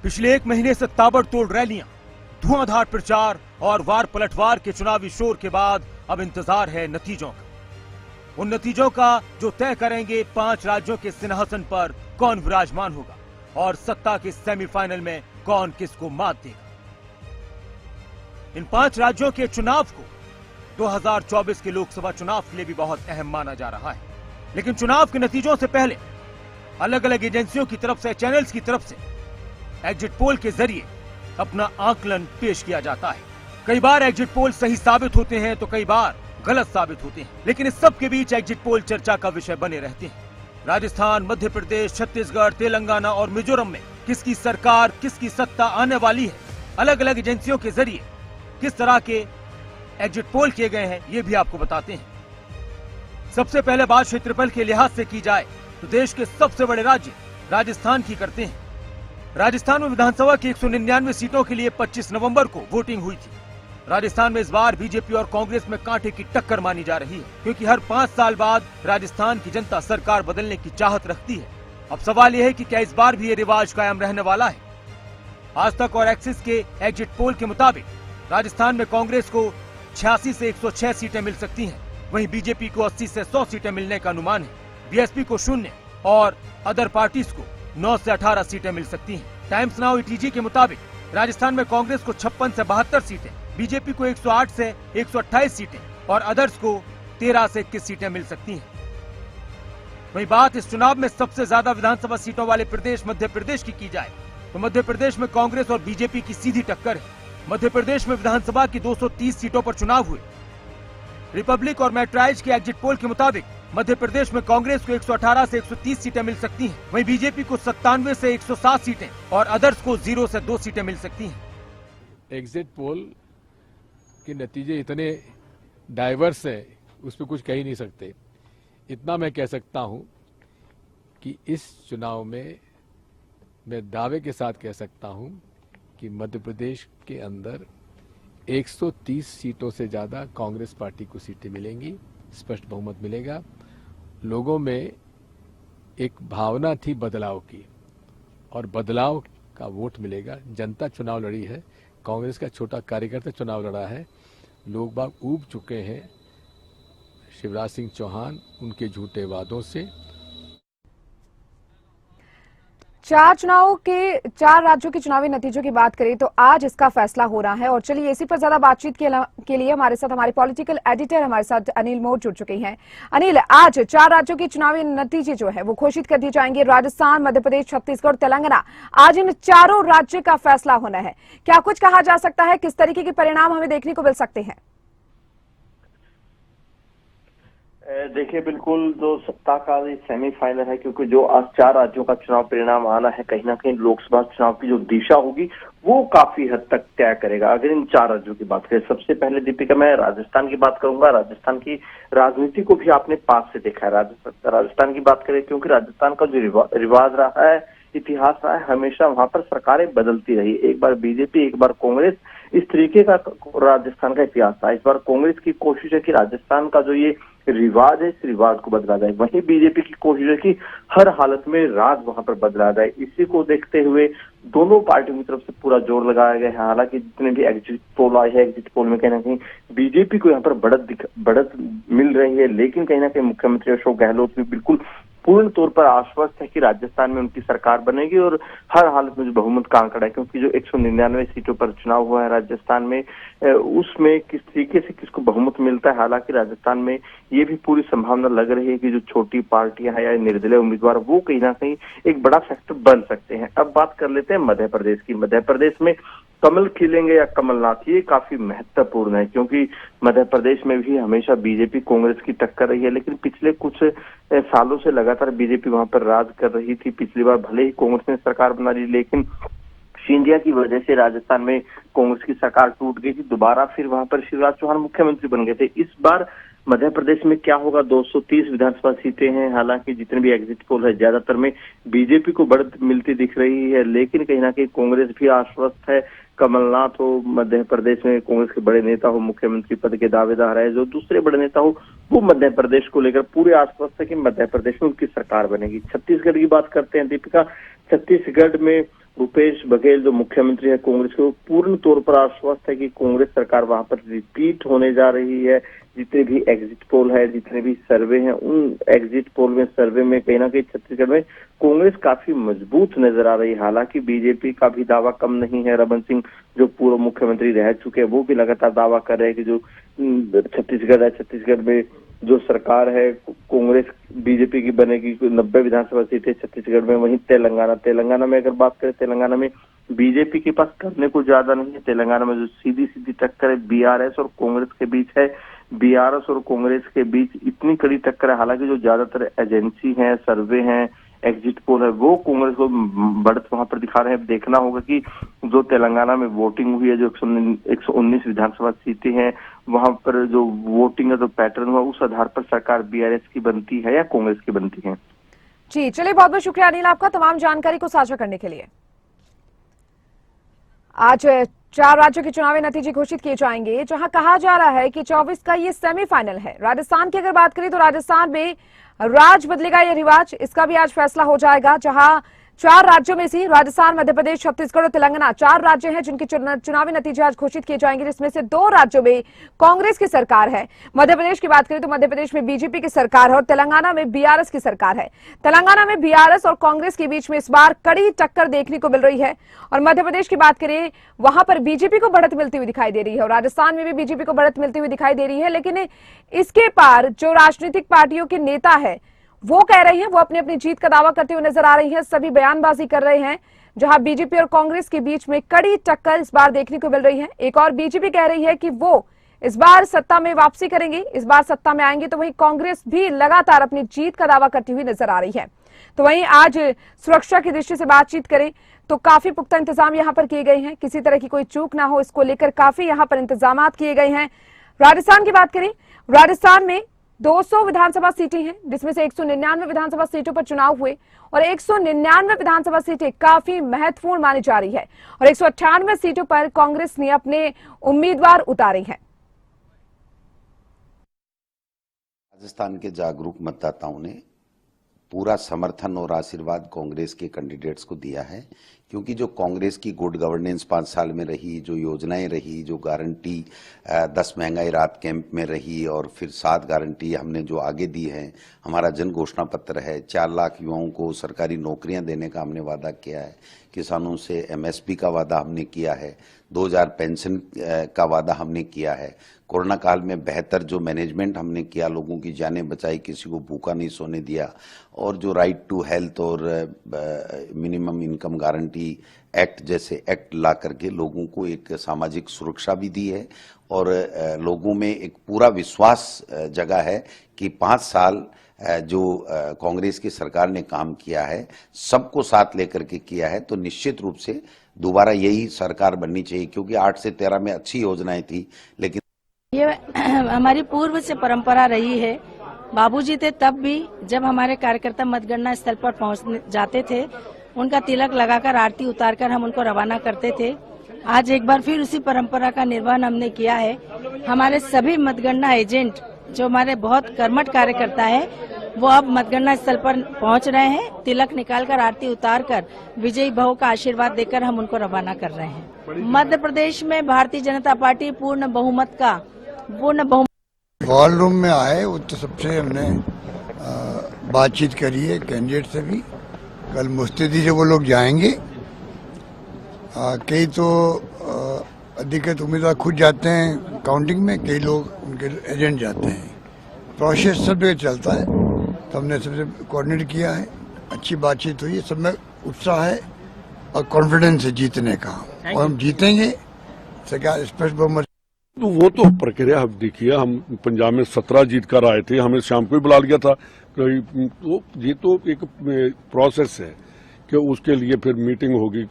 पिछले एक महीने से ताबड़तोड़ रैलियां, धुआंधार प्रचार और वार पलटवार के चुनावी शोर के बाद अब इंतजार है नतीजों का। उन नतीजों का जो तय करेंगे 5 राज्यों के सिंहासन पर कौन विराजमान होगा और सत्ता के सेमीफाइनल में कौन किसको मात देगा। इन 5 राज्यों के चुनाव को 2024 के लोकसभा चुनाव के लिए भी बहुत अहम माना जा रहा है। लेकिन चुनाव के नतीजों से पहले अलग अलग एजेंसियों की तरफ से, चैनल्स की तरफ से एग्जिट पोल के जरिए अपना आकलन पेश किया जाता है। कई बार एग्जिट पोल सही साबित होते हैं तो कई बार गलत साबित होते हैं, लेकिन इस सब के बीच एग्जिट पोल चर्चा का विषय बने रहते हैं। राजस्थान, मध्य प्रदेश, छत्तीसगढ़, तेलंगाना और मिजोरम में किसकी सरकार, किसकी सत्ता आने वाली है, अलग अलग एजेंसियों के जरिए किस तरह के एग्जिट पोल किए गए हैं, ये भी आपको बताते हैं। सबसे पहले बात क्षेत्रफल के लिहाज से की जाए तो देश के सबसे बड़े राज्य राजस्थान की करते हैं। राजस्थान में विधानसभा की 199 सीटों के लिए 25 नवंबर को वोटिंग हुई थी। राजस्थान में इस बार बीजेपी और कांग्रेस में कांटे की टक्कर मानी जा रही है, क्योंकि हर 5 साल बाद राजस्थान की जनता सरकार बदलने की चाहत रखती है। अब सवाल यह है कि क्या इस बार भी ये रिवाज कायम रहने वाला है। आज तक और एक्सिस के एग्जिट पोल के मुताबिक राजस्थान में कांग्रेस को 86 से 106 सीटें मिल सकती हैं, वहीं बीजेपी को 80 से 100 सीटें मिलने का अनुमान है। बीएसपी को 0 और अदर पार्टीज को 9 से 18 सीटें मिल सकती हैं। टाइम्स नाउ ईटीजी के मुताबिक राजस्थान में कांग्रेस को 56 से 72 सीटें, बीजेपी को 108 से 128 सीटें और अदर्स को 13 से 21 सीटें मिल सकती हैं। वहीं बात इस चुनाव में सबसे ज्यादा विधानसभा सीटों वाले प्रदेश मध्य प्रदेश की जाए तो मध्य प्रदेश में कांग्रेस और बीजेपी की सीधी टक्कर है। मध्य प्रदेश में विधानसभा की 230 सीटों पर चुनाव हुए। रिपब्लिक और मैट्राइज के एग्जिट पोल के मुताबिक मध्य प्रदेश में कांग्रेस को 118 से 130 सीटें मिल सकती हैं, वहीं बीजेपी को 97 से 107 सीटें और अदर्स को 0 से 2 सीटें मिल सकती हैं। एग्जिट पोल के नतीजे इतने डाइवर्स हैं, उस पर कुछ कह ही नहीं सकते। इतना मैं कह सकता हूं कि इस चुनाव में मैं दावे के साथ कह सकता हूं कि मध्य प्रदेश के अंदर 130 सीटों से ज्यादा कांग्रेस पार्टी को सीटें मिलेंगी, स्पष्ट बहुमत मिलेगा। लोगों में एक भावना थी बदलाव की और बदलाव का वोट मिलेगा। जनता चुनाव लड़ी है, कांग्रेस का छोटा कार्यकर्ता चुनाव लड़ा है। लोग बाग ऊब चुके हैं शिवराज सिंह चौहान उनके झूठे वादों से। 4 राज्यों के चुनावी नतीजों की बात करें तो आज इसका फैसला हो रहा है। और चलिए इसी पर ज्यादा बातचीत के लिए हमारे साथ हमारे पॉलिटिकल एडिटर हमारे साथ अनिल मोर जुड़ चुके हैं। अनिल, आज 4 राज्यों के चुनावी नतीजे जो है वो घोषित कर दिए जाएंगे। राजस्थान, मध्य प्रदेश, छत्तीसगढ़, तेलंगाना, आज इन चारों राज्य का फैसला होना है। क्या कुछ कहा जा सकता है, किस तरीके के परिणाम हमें देखने को मिल सकते हैं? देखिए, बिल्कुल जो सत्ता का सेमीफाइनल है, क्योंकि जो आज 4 राज्यों का चुनाव परिणाम आना है, कहीं ना कहीं लोकसभा चुनाव की जो दिशा होगी वो काफी हद तक तय करेगा। अगर इन 4 राज्यों की बात करें, सबसे पहले दीपिका मैं राजस्थान की बात करूंगा। राजस्थान की राजनीति को भी आपने पास से देखा है। राजस्थान की बात करें, क्योंकि राजस्थान का जो रिवाज रहा है, इतिहास रहा है, हमेशा वहां पर सरकारें बदलती रही। एक बार बीजेपी, एक बार कांग्रेस, इस तरीके का राजस्थान का इतिहास था। इस बार कांग्रेस की कोशिश है कि राजस्थान का जो ये रिवाज है, इस रिवाज को बदला जाए। वहीं बीजेपी की कोशिश है कि हर हालत में राज वहां पर बदला जाए। इसी को देखते हुए दोनों पार्टियों की तरफ से पूरा जोर लगाया गया है। हालांकि जितने भी एग्जिट पोल आए हैं, एग्जिट पोल में कहीं ना कहीं बीजेपी को यहाँ पर बढ़त मिल रही है, लेकिन कहीं ना कहीं मुख्यमंत्री अशोक गहलोत भी बिल्कुल पूर्ण तौर पर आश्वस्त है कि राजस्थान में उनकी सरकार बनेगी और हर हालत में जो बहुमत का आंकड़ा है, क्योंकि जो 199 सीटों पर चुनाव हुआ है राजस्थान में, उसमें किस तरीके से किसको बहुमत मिलता है। हालांकि राजस्थान में ये भी पूरी संभावना लग रही है कि जो छोटी पार्टियां हैं या निर्दलीय उम्मीदवार, वो कहीं ना कहीं एक बड़ा फैक्टर बन सकते हैं। अब बात कर लेते हैं मध्य प्रदेश की। मध्य प्रदेश में कमल खिलेंगे या कमलनाथ, ये काफी महत्वपूर्ण है, क्योंकि मध्य प्रदेश में भी हमेशा बीजेपी कांग्रेस की टक्कर रही है, लेकिन पिछले कुछ सालों से लगातार बीजेपी वहां पर राज कर रही थी। पिछली बार भले ही कांग्रेस ने सरकार बना ली, लेकिन शिंदिया की वजह से राजस्थान में कांग्रेस की सरकार टूट गई थी। दोबारा फिर वहां पर शिवराज चौहान मुख्यमंत्री बन गए थे। इस बार मध्य प्रदेश में क्या होगा? 230 विधानसभा सीटें हैं। हालांकि जितने भी एग्जिट पोल है, ज्यादातर में बीजेपी को बढ़त मिलती दिख रही है, लेकिन कहीं ना कहीं कांग्रेस भी आश्वस्त है। कमलनाथ हो मध्य प्रदेश में कांग्रेस के बड़े नेता हो, मुख्यमंत्री पद के दावेदार है। जो दूसरे बड़े नेता हो, वो मध्य प्रदेश को लेकर पूरे आश्वस्त है कि मध्य प्रदेश में उनकी सरकार बनेगी। छत्तीसगढ़ की बात करते हैं दीपिका। छत्तीसगढ़ में भूपेश बघेल जो मुख्यमंत्री है कांग्रेस के, वो पूर्ण तौर पर आश्वस्त है कि कांग्रेस सरकार वहां पर रिपीट होने जा रही है। जितने भी एग्जिट पोल है, जितने भी सर्वे हैं, उन एग्जिट पोल में, सर्वे में कहीं ना कहीं छत्तीसगढ़ में कांग्रेस काफी मजबूत नजर आ रही है। हालांकि बीजेपी का भी दावा कम नहीं है। रमन सिंह जो पूर्व मुख्यमंत्री रह चुके हैं, वो भी लगातार दावा कर रहे हैं कि जो छत्तीसगढ़ है, छत्तीसगढ़ में जो सरकार है कांग्रेस बीजेपी की बनेगी। 90 विधानसभा सीटें छत्तीसगढ़ में। वहीं तेलंगाना में अगर बात करें, तेलंगाना में बीजेपी के पास करने को ज्यादा नहीं है। तेलंगाना में जो सीधी टक्कर है बीआरएस और कांग्रेस के बीच है। बीआरएस और कांग्रेस के बीच इतनी कड़ी टक्कर है, हालांकि जो ज्यादातर एजेंसी हैं, सर्वे हैं, एग्जिट पोल है, वो कांग्रेस को बढ़त वहां पर दिखा रहे हैं। देखना होगा कि जो तेलंगाना में वोटिंग हुई है, जो 119 विधानसभा सीटें हैं, वहां पर जो वोटिंग का जो पैटर्न हुआ, उस आधार पर सरकार बीआरएस की बनती है या कांग्रेस की बनती है। जी चलिए, बहुत बहुत शुक्रिया अनिल आपका तमाम जानकारी को साझा करने के लिए। आज 4 राज्यों के चुनावी नतीजे घोषित किए जाएंगे, जहां कहा जा रहा है कि 24 का ये सेमीफाइनल है। राजस्थान की अगर बात करें तो राजस्थान में राज बदलेगा या रिवाज, इसका भी आज फैसला हो जाएगा। जहां 4 राज्यों में से राजस्थान, मध्य प्रदेश, छत्तीसगढ़ और तेलंगाना 4 राज्य हैं जिनके चुनावी नतीजे आज घोषित किए जाएंगे, जिसमें से 2 राज्यों में कांग्रेस की सरकार है। मध्य प्रदेश की बात करें तो मध्य प्रदेश में बीजेपी की सरकार है और तेलंगाना में बीआरएस की सरकार है। तेलंगाना में बीआरएस और कांग्रेस के बीच में इस बार कड़ी टक्कर देखने को मिल रही है। और मध्य प्रदेश की बात करें, वहां पर बीजेपी को बढ़त मिलती हुई दिखाई दे रही है और राजस्थान में भी बीजेपी को बढ़त मिलती हुई दिखाई दे रही है। लेकिन इसके पार जो राजनीतिक पार्टियों के नेता है वो कह रहे हैं, वो अपनी अपनी जीत का दावा करते हुए नजर आ रही है। सभी बयानबाजी कर रहे हैं, जहां बीजेपी और कांग्रेस के बीच में कड़ी टक्कर इस बार देखने को मिल रही है। एक और बीजेपी कह रही है कि वो इस बार सत्ता में वापसी करेंगे, इस बार सत्ता में आएंगे। तो वहीं कांग्रेस भी लगातार अपनी जीत का दावा करती हुई नजर आ रही है। तो वहीं आज सुरक्षा की दृष्टि से बातचीत करें तो काफी पुख्ता इंतजाम यहां पर किए गए हैं, किसी तरह की कोई चूक ना हो, इसको लेकर काफी यहां पर इंतजाम किए गए हैं। राजस्थान की बात करें, राजस्थान में 200 विधानसभा सीटें हैं, जिसमें से 199 विधानसभा सीटों पर चुनाव हुए और 199 विधानसभा सीटें काफी महत्वपूर्ण मानी जा रही है और 198 सीटों पर कांग्रेस ने अपने उम्मीदवार उतारे हैं। राजस्थान के जागरूक मतदाताओं ने पूरा समर्थन और आशीर्वाद कांग्रेस के कैंडिडेट्स को दिया है, क्योंकि जो कांग्रेस की गुड गवर्नेंस 5 साल में रही, जो योजनाएं रही, जो गारंटी 10 महंगाई राहत कैंप में रही और फिर 7 गारंटी हमने जो आगे दी है, हमारा जन घोषणा पत्र है, 4 लाख युवाओं को सरकारी नौकरियां देने का हमने वादा किया है, किसानों से एमएसपी का वादा हमने किया है, 2000 पेंशन का वादा हमने किया है, कोरोना काल में बेहतर जो मैनेजमेंट हमने किया, लोगों की जानें बचाई, किसी को भूखा नहीं सोने दिया, और जो राइट टू हेल्थ और मिनिमम इनकम गारंटी एक्ट जैसे एक्ट ला करके लोगों को एक सामाजिक सुरक्षा भी दी है और लोगों में एक पूरा विश्वास जगा है कि 5 साल जो कांग्रेस की सरकार ने काम किया है, सबको साथ लेकर के किया है, तो निश्चित रूप से दोबारा यही सरकार बननी चाहिए, क्योंकि 8 से 13 में अच्छी योजनाएं थी, लेकिन ये हमारी पूर्व से परंपरा रही है। बाबूजी थे तब भी, जब हमारे कार्यकर्ता मतगणना स्थल पर पहुंच जाते थे, उनका तिलक लगाकर आरती उतारकर हम उनको रवाना करते थे। आज एक बार फिर उसी परंपरा का निर्वहन हमने किया है। हमारे सभी मतगणना एजेंट जो हमारे बहुत कर्मठ कार्यकर्ता है, वो अब मतगणना स्थल पर पहुंच रहे हैं। तिलक निकालकर आरती उतारकर विजयी भव का आशीर्वाद देकर हम उनको रवाना कर रहे हैं। मध्य प्रदेश में भारतीय जनता पार्टी पूर्ण बहुमत वॉर रूम में आए, वो तो सबसे हमने बातचीत करी है कैंडिडेट से भी। कल मुस्तैदी से वो लोग जाएंगे। कई तो अधिकृत उम्मीदवार खुद जाते हैं काउंटिंग में, कई लोग उनके एजेंट जाते हैं। प्रोसेस सब जगह चलता है, तो हमने सबसे कोऑर्डिनेट किया है, अच्छी बातचीत हुई है, सब में उत्साह है और कॉन्फिडेंस है जीतने का, और हम जीतेंगे। सरकार स्पष्ट बहुमत। तो वो तो प्रक्रिया अब देखिए, हम पंजाब में 17 जीत कर आए थे, हमें शाम को ही बुला लिया था। तो ये तो एक प्रोसेस है कि उसके लिए फिर मीटिंग होगी।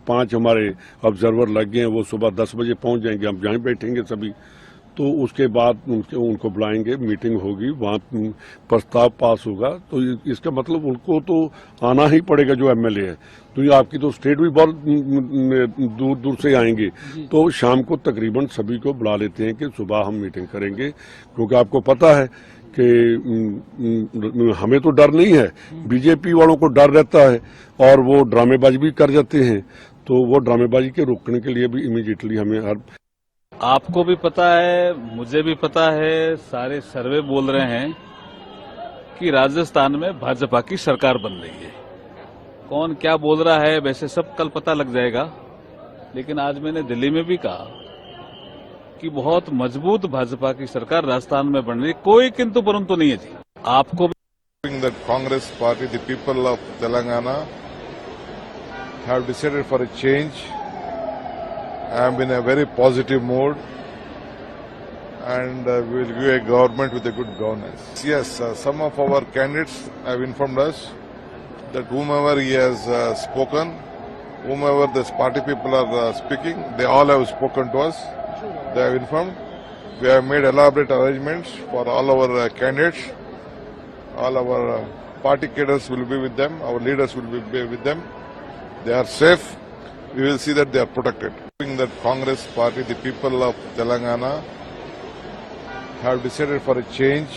5 हमारे ऑब्जर्वर लग गए हैं, वो सुबह 10 बजे पहुंच जाएंगे, हम जहाँ बैठेंगे सभी। तो उसके बाद उनको बुलाएंगे, मीटिंग होगी, वहाँ प्रस्ताव पास होगा। तो इसका मतलब उनको तो आना ही पड़ेगा जो एमएलए है। तो ये आपकी तो स्टेट भी बहुत दूर दूर से आएंगे, तो शाम को तकरीबन सभी को बुला लेते हैं कि सुबह हम मीटिंग करेंगे, क्योंकि आपको पता है कि हमें तो डर नहीं है, बीजेपी वालों को डर रहता है और वो ड्रामेबाजी भी कर जाते हैं, तो वो ड्रामेबाजी के रोकने के लिए भी इमीडिएटली हमें हर आपको भी पता है, मुझे भी पता है, सारे सर्वे बोल रहे हैं कि राजस्थान में भाजपा की सरकार बन रही है। कौन क्या बोल रहा है वैसे सब कल पता लग जाएगा, लेकिन आज मैंने दिल्ली में भी कहा कि बहुत मजबूत भाजपा की सरकार राजस्थान में बन रही है, कोई किंतु परंतु नहीं है जी। आपको that Congress party, the people of Telangana have decided for a change. I am in a very positive mood and we will give a government with a good governance. Yes, some of our candidates have informed us that whomever he has spoken, whomever this party people are speaking, they all have spoken to us. They have informed. We have made elaborate arrangements for all our candidates. All our party cadres will be with them. Our leaders will be with them. They are safe. We will see that they are protected. That Congress party, the people of Telangana have decided for a change.